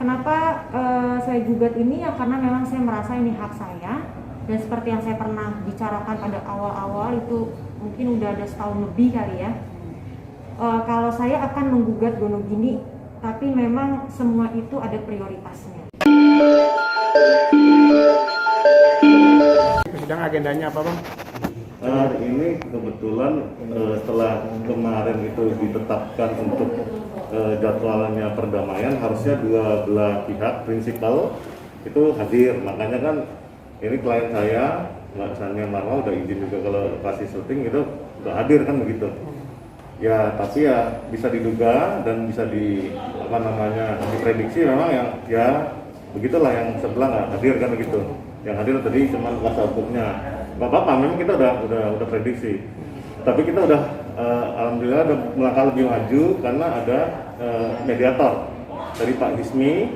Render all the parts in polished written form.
Kenapa saya gugat ini ya karena memang saya merasa ini hak saya, dan seperti yang saya pernah bicarakan pada awal-awal itu mungkin udah ada setahun lebih kali ya. Kalau saya akan menggugat Gonogini, tapi memang semua itu ada prioritasnya. Sidang agendanya apa, Bang? Hari ini kebetulan setelah kemarin itu ditetapkan untuk jadwalnya perdamaian, harusnya dua belah pihak prinsipal itu hadir. Makanya kan ini klien saya, Mbak Sania Marwa udah izin juga kalau kasih syuting itu udah hadir kan begitu. Ya tapi ya bisa diduga dan bisa diprediksi memang yang ya begitulah, yang sebelah nggak hadir kan begitu. Yang hadir tadi cuma kuasa hukumnya. Nggak apa-apa, memang kita udah prediksi. Tapi kita udah alhamdulillah udah melangkah lebih maju karena ada mediator dari Pak Hismi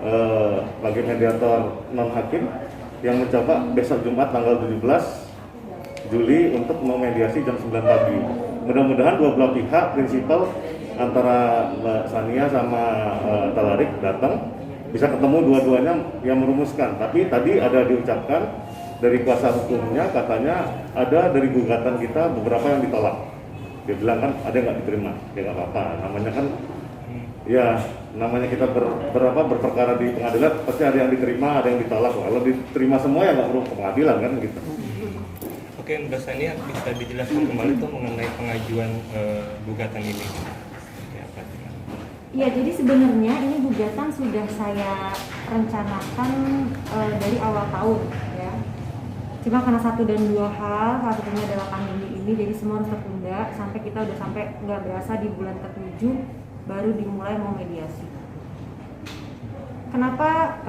sebagai mediator non hakim yang mencoba besok Jumat tanggal 17 Juli untuk memediasi jam 9 pagi. Mudah-mudahan dua belah pihak prinsipal antara Mbak Sania sama Talarik datang, bisa ketemu dua-duanya yang merumuskan. Tapi tadi ada diucapkan dari kuasa hukumnya, katanya ada dari gugatan kita beberapa yang ditolak. Dia bilang kan ada yang nggak diterima, ya nggak apa-apa. Namanya kan, ya namanya kita berperkara di pengadilan, pasti ada yang diterima, ada yang ditolak. Kalau diterima semua ya nggak perlu ke pengadilan kan gitu. Oke, Mbak Sania bisa dijelaskan kembali tuh mengenai pengajuan gugatan ini. Ya, jadi sebenarnya ini gugatan sudah saya rencanakan dari awal tahun ya. Cuma karena satu dan dua hal, salah satunya adalah pandemi ini, jadi semua harus tertunda sampai kita udah sampai nggak berasa di bulan ke-7 baru dimulai mau mediasi. Kenapa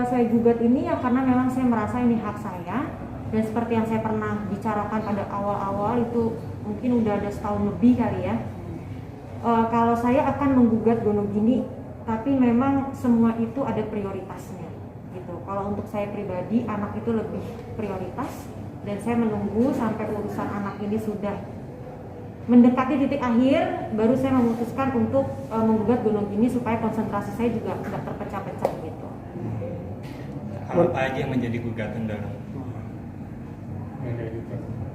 saya gugat ini ya karena memang saya merasa ini hak saya, dan seperti yang saya pernah bicarakan pada awal-awal itu mungkin udah ada setahun lebih kali ya. Kalau saya akan menggugat Gonogini, tapi memang semua itu ada prioritasnya gitu. Kalau untuk saya pribadi, anak itu lebih prioritas, dan saya menunggu sampai urusan anak ini sudah mendekati titik akhir, baru saya memutuskan untuk menggugat Gonogini supaya konsentrasi saya juga tidak terpecah-pecah gitu. Apa aja yang menjadi gugatan dalam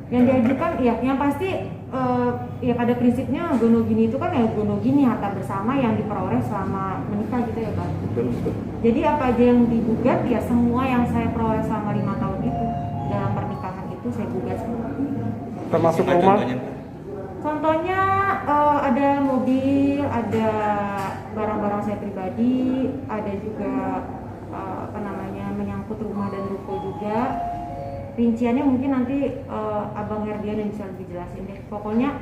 yang diajukan ya yang pasti ya pada prinsipnya Gonogini itu kan ya Gonogini harta bersama yang diperoleh selama menikah gitu ya Bang. Jadi apa aja yang digugat ya semua yang saya peroleh selama 5 tahun itu dalam pernikahan itu saya gugat semua. Termasuk rumah? Contohnya ada mobil, ada barang-barang saya pribadi, ada juga menyangkut rumah dan ruko juga. Rinciannya mungkin nanti Abang Herdian yang bisa lebih jelasin deh. Pokoknya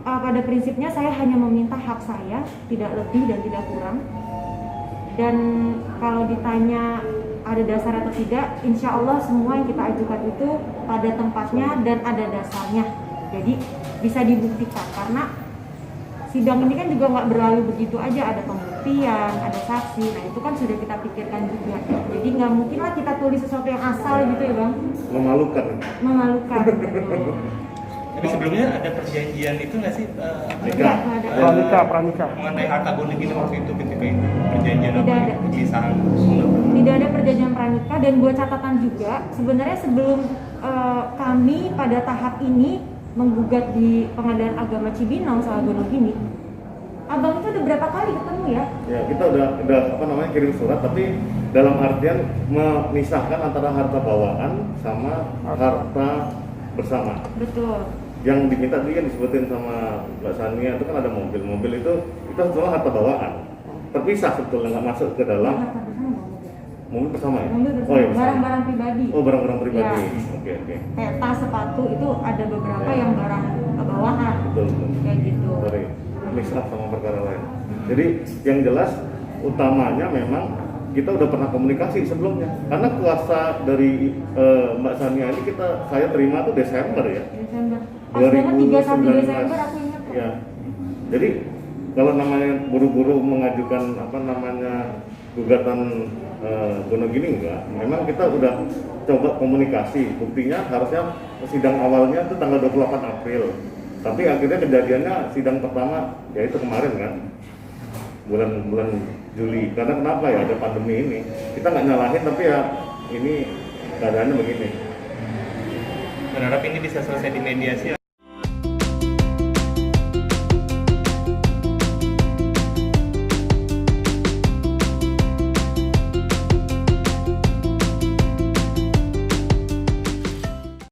pada prinsipnya saya hanya meminta hak saya, tidak lebih dan tidak kurang. Dan kalau ditanya ada dasar atau tidak, insya Allah semua yang kita ajukan itu pada tempatnya dan ada dasarnya. Jadi bisa dibuktikan karena sidang ini kan juga nggak berlalu begitu aja, ada pembuktian, ada saksi. Nah itu kan sudah kita pikirkan juga. Jadi nggak mungkin lah kita tulis sesuatu yang asal gitu ya Bang. Memalukan. Tapi sebelumnya ada perjanjian itu nggak sih? Pranikah. Mengenai harta Gonogini waktu itu ketika itu perjanjian Tidak ada. pemisahan. Tidak ada perjanjian pranikah, dan buat catatan juga sebenarnya sebelum kami pada tahap ini menggugat di Pengadilan Agama Cibinong soal Gonogini, Abang itu udah berapa kali ketemu ya? Ya kita udah kirim surat, tapi dalam artian memisahkan antara harta bawaan sama harta bersama. Betul. Yang diminta tadi kan disebutin sama Mbak Sania itu kan ada mobil itu semua harta bawaan, terpisah sebetulnya, nggak masuk ke dalam. Mobil bersama ya? Mobil bersama. Oh, iya, Barang-barang pribadi. Oh, barang-barang pribadi. Ya. Oke. Kayak tas, sepatu itu ada beberapa yang barang bawaan. Betul. Kayak gitu. Sorry, mix up sama perkara lain. Jadi yang jelas utamanya memang kita udah pernah komunikasi sebelumnya. Karena kuasa dari Mbak Sania ini saya terima tuh Desember ya. Desember. Pas banget 31 Desember aku ingat. Ya. Jadi kalau namanya buru-buru mengajukan gugatan Gonogini enggak. Memang kita udah coba komunikasi. Buktinya harusnya sidang awalnya itu tanggal 28 April. Tapi akhirnya kejadiannya sidang pertama yaitu kemarin kan. Bulan Juli. Karena kenapa ya, ada pandemi ini. Kita nggak nyalahin, tapi ya ini keadaannya begini. Berharap ini bisa selesai di mediasi.